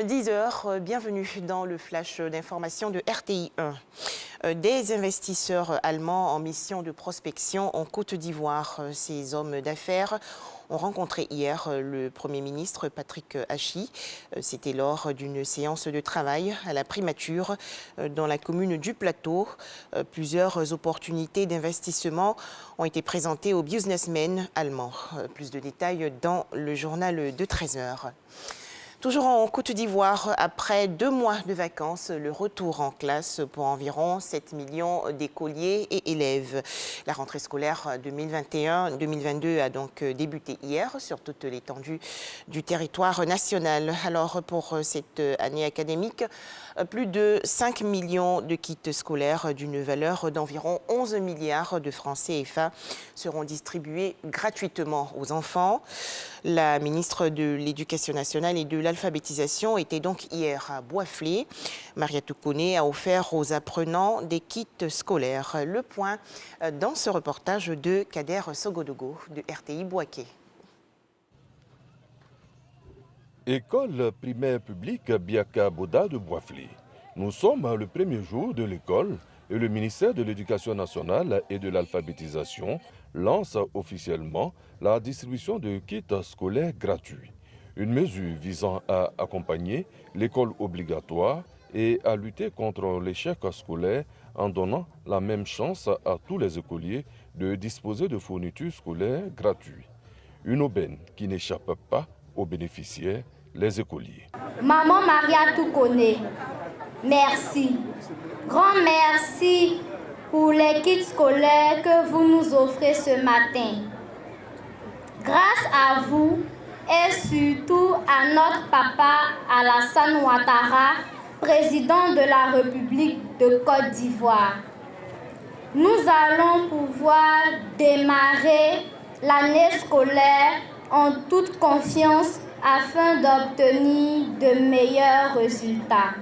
10 heures, bienvenue dans le flash d'information de RTI 1. Des investisseurs allemands en mission de prospection en Côte d'Ivoire. Ces hommes d'affaires ont rencontré hier le Premier ministre Patrick Hachi. C'était lors d'une séance de travail à la primature dans la commune du Plateau. Plusieurs opportunités d'investissement ont été présentées aux businessmen allemands. Plus de détails dans le journal de 13 heures. Toujours en Côte d'Ivoire, après 2 mois de vacances, le retour en classe pour environ 7 millions d'écoliers et élèves. La rentrée scolaire 2021-2022 a donc débuté hier sur toute l'étendue du territoire national. Alors pour cette année académique, plus de 5 millions de kits scolaires d'une valeur d'environ 11 milliards de francs CFA seront distribués gratuitement aux enfants. La ministre de l'Éducation nationale et de l'alphabétisation était donc hier à Boisflé. Mariatou Koné a offert aux apprenants des kits scolaires. Le point dans ce reportage de Kader Sogodogo de RTI Boaké. École primaire publique Biaka Boda de Boisflé. Nous sommes le premier jour de l'école et le ministère de l'Éducation nationale et de l'alphabétisation lance officiellement la distribution de kits scolaires gratuits. Une mesure visant à accompagner l'école obligatoire et à lutter contre l'échec scolaire en donnant la même chance à tous les écoliers de disposer de fournitures scolaires gratuites. Une aubaine qui n'échappe pas aux bénéficiaires, les écoliers. Maman Mariatou Koné, merci. Grand merci pour les kits scolaires que vous nous offrez ce matin. Grâce à vous et surtout à notre papa Alassane Ouattara, président de la République de Côte d'Ivoire, nous allons pouvoir démarrer l'année scolaire en toute confiance afin d'obtenir de meilleurs résultats.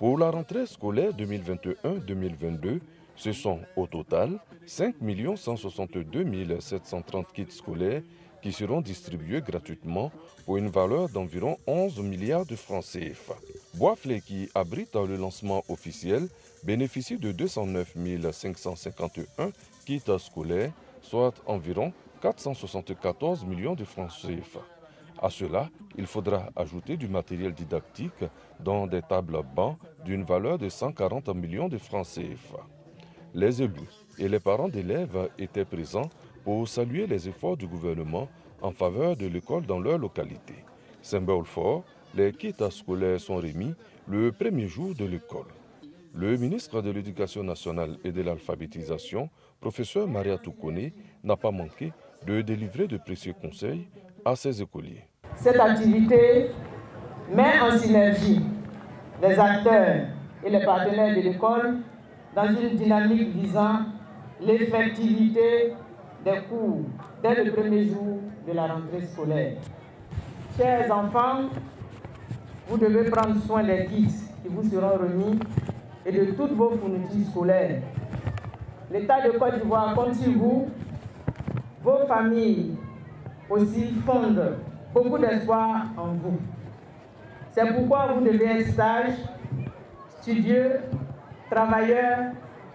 Pour la rentrée scolaire 2021-2022, ce sont au total 5 162 730 kits scolaires qui seront distribués gratuitement pour une valeur d'environ 11 milliards de francs CFA. Boisflé, qui abrite le lancement officiel, bénéficie de 209 551 kits scolaires, soit environ 474 millions de francs CFA. À cela, il faudra ajouter du matériel didactique, dont des tables bancs d'une valeur de 140 millions de francs CFA. Les élus et les parents d'élèves étaient présents pour saluer les efforts du gouvernement en faveur de l'école dans leur localité. Symbole fort, les kits scolaires sont remis le premier jour de l'école. Le ministre de l'Éducation nationale et de l'alphabétisation, professeur Mariatou Koné, n'a pas manqué de délivrer de précieux conseils à ses écoliers. Cette activité met en synergie les acteurs et les partenaires de l'école dans une dynamique visant l'effectivité des cours dès le premier jour de la rentrée scolaire. Chers enfants, vous devez prendre soin des kits qui vous seront remis et de toutes vos fournitures scolaires. L'État de Côte d'Ivoire compte sur vous, vos familles aussi fondent beaucoup d'espoir en vous. C'est pourquoi vous devez être sages, studieux, travailleurs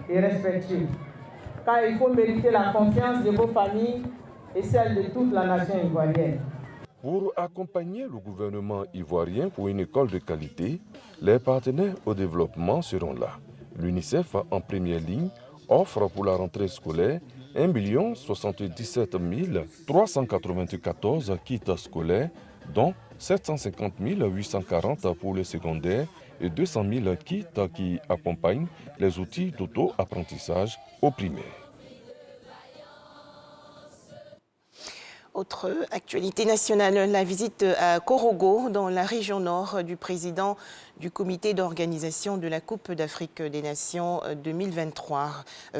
et respectueux. Car il faut mériter la confiance de vos familles et celle de toute la nation ivoirienne. Pour accompagner le gouvernement ivoirien pour une école de qualité, les partenaires au développement seront là. L'UNICEF, en première ligne, offre pour la rentrée scolaire 1 077 394 kits scolaires, dont 750 840 pour le secondaire et 200 000 kits qui accompagnent les outils d'auto-apprentissage au primaire. Autre actualité nationale, la visite à Korogo, dans la région nord, du président du comité d'organisation de la Coupe d'Afrique des Nations 2023.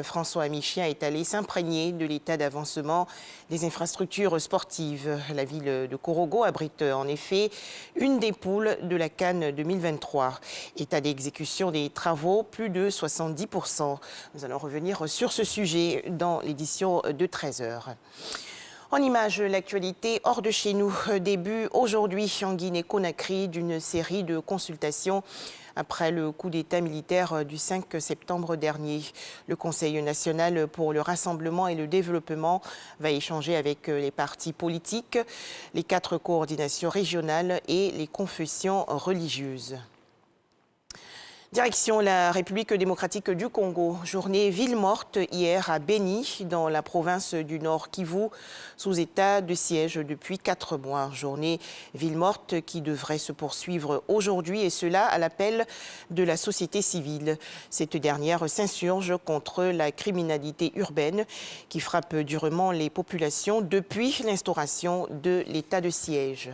François Amichia est allé s'imprégner de l'état d'avancement des infrastructures sportives. La ville de Korogo abrite en effet une des poules de la CAN 2023. État d'exécution des travaux, plus de 70%. Nous allons revenir sur ce sujet dans l'édition de 13 heures. En image, l'actualité hors de chez nous. Début aujourd'hui en Guinée-Conakry d'une série de consultations après le coup d'État militaire du 5 septembre dernier. Le Conseil national pour le rassemblement et le développement va échanger avec les partis politiques, les 4 coordinations régionales et les confessions religieuses. Direction la République démocratique du Congo. Journée ville morte hier à Beni, dans la province du Nord Kivu, sous état de siège depuis 4 mois. Journée ville morte qui devrait se poursuivre aujourd'hui, et cela à l'appel de la société civile. Cette dernière s'insurge contre la criminalité urbaine qui frappe durement les populations depuis l'instauration de l'état de siège.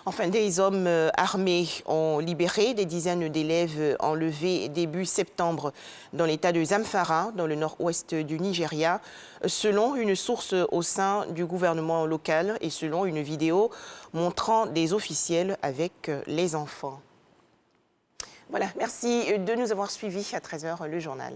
Enfin, des hommes armés ont libéré des dizaines d'élèves enlevés début septembre dans l'état de Zamfara, dans le nord-ouest du Nigeria, selon une source au sein du gouvernement local et selon une vidéo montrant des officiels avec les enfants. Voilà, merci de nous avoir suivis. À 13h, le journal.